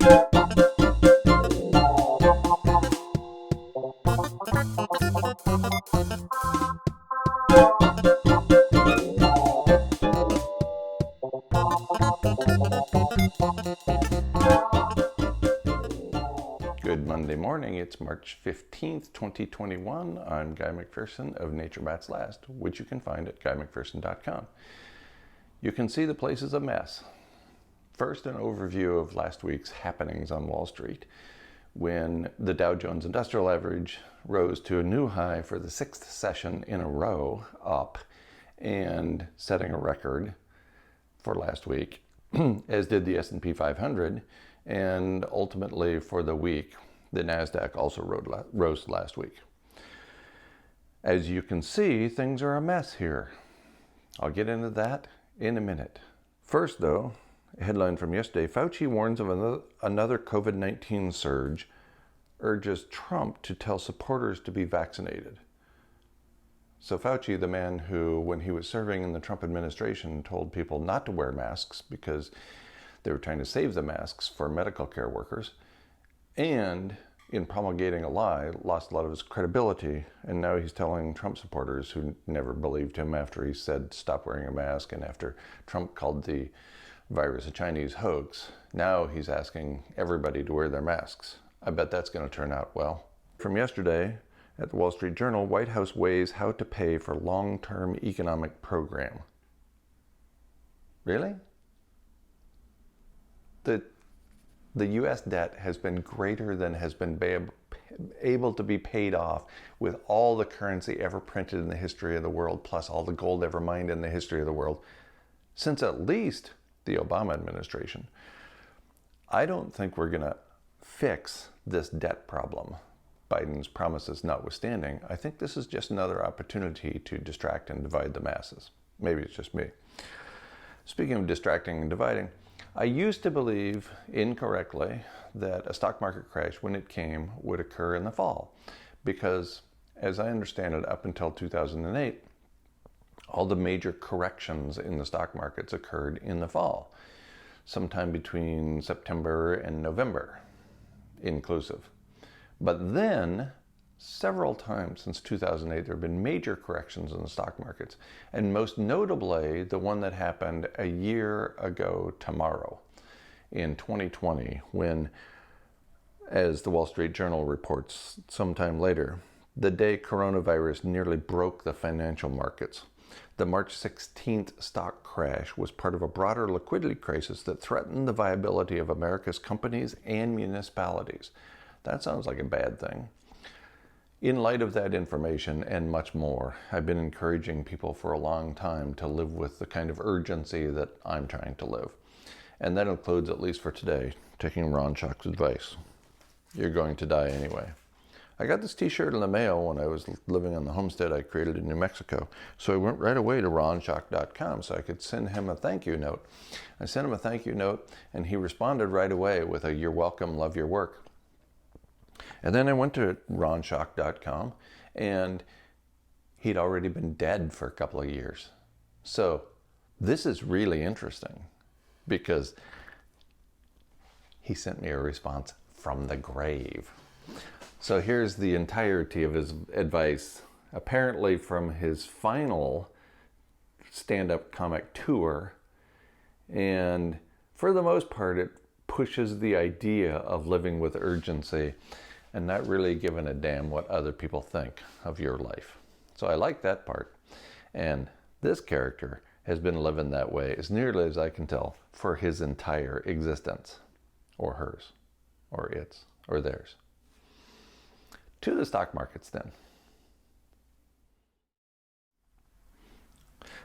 Good Monday morning, it's March 15th, 2021. I'm Guy McPherson of Nature Bats Last, which you can find at guymcpherson.com. You can see the place is a mess. First, an overview of last week's happenings on Wall Street, when the Dow Jones Industrial Average rose to a new high for the sixth session in a row up and setting a record for last week, as did the S&P 500, and ultimately for the week, the NASDAQ also rose last week. As you can see, things are a mess here. I'll get into that in a minute. First though, a headline from yesterday, Fauci warns of another COVID-19 surge, urges Trump to tell supporters to be vaccinated. So Fauci, the man who, when he was serving in the Trump administration, told people not to wear masks because they were trying to save the masks for medical care workers, and in promulgating a lie, lost a lot of his credibility. And now he's telling Trump supporters who never believed him after he said stop wearing a mask and after Trump called the virus a Chinese hoax, now he's asking everybody to wear their masks. I bet that's going to turn out well. From yesterday at the Wall Street Journal, White House weighs how to pay for long-term economic program. Really? The U.S. debt has been greater than has been able to be paid off with all the currency ever printed in the history of the world, plus all the gold ever mined in the history of the world, since at least the Obama administration. I don't think we're going to fix this debt problem, Biden's promises notwithstanding. I think this is just another opportunity to distract and divide the masses. Maybe it's just me. Speaking of distracting and dividing, I used to believe incorrectly that a stock market crash, when it came, would occur in the fall. Because, as I understand it, up until 2008, all the major corrections in the stock markets occurred in the fall, sometime between September and November, inclusive. But then, several times since 2008, there have been major corrections in the stock markets, and most notably the one that happened a year ago tomorrow in 2020, when, as the Wall Street Journal reports sometime later, the day coronavirus nearly broke the financial markets. The March 16th stock crash was part of a broader liquidity crisis that threatened the viability of America's companies and municipalities. That sounds like a bad thing. In light of that information and much more, I've been encouraging people for a long time to live with the kind of urgency that I'm trying to live. And that includes, at least for today, taking Ron Schoch's advice. You're going to die anyway. I got this t-shirt in the mail when I was living on the homestead I created in New Mexico. So I went right away to ronschoch.com so I could send him a thank you note. I sent him a thank you note and he responded right away with a "You're welcome, love your work." And then I went to ronschoch.com and he'd already been dead for a couple of years. So this is really interesting because he sent me a response from the grave. So here's the entirety of his advice, apparently from his final stand-up comic tour. And for the most part, it pushes the idea of living with urgency and not really giving a damn what other people think of your life. So I like that part. And this character has been living that way, as nearly as I can tell, for his entire existence. Or hers, or its, or theirs. To the stock markets then.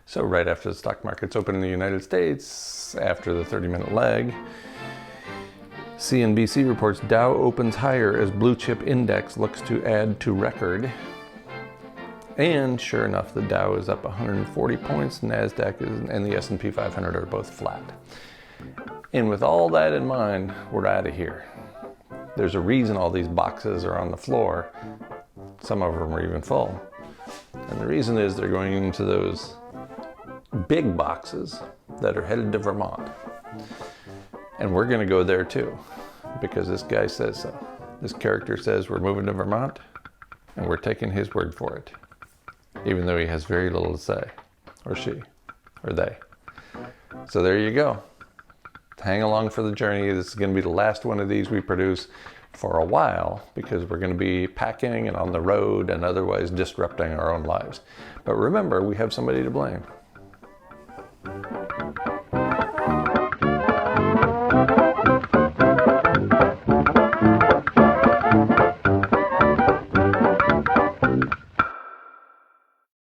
So right after the stock markets open in the United States, after the 30-minute lag, CNBC reports Dow opens higher as blue chip index looks to add to record. And sure enough, the Dow is up 140 points, NASDAQ and the S&P 500 are both flat. And with all that in mind, we're out of here. There's a reason all these boxes are on the floor. Some of them are even full. And the reason is they're going into those big boxes that are headed to Vermont. And we're going to go there too, because this guy says so. This character says we're moving to Vermont, and we're taking his word for it, even though he has very little to say, or she, or they. So there you go. Hang along for the journey. This is going to be the last one of these we produce for a while, because we're going to be packing and on the road and otherwise disrupting our own lives. But remember, we have somebody to blame.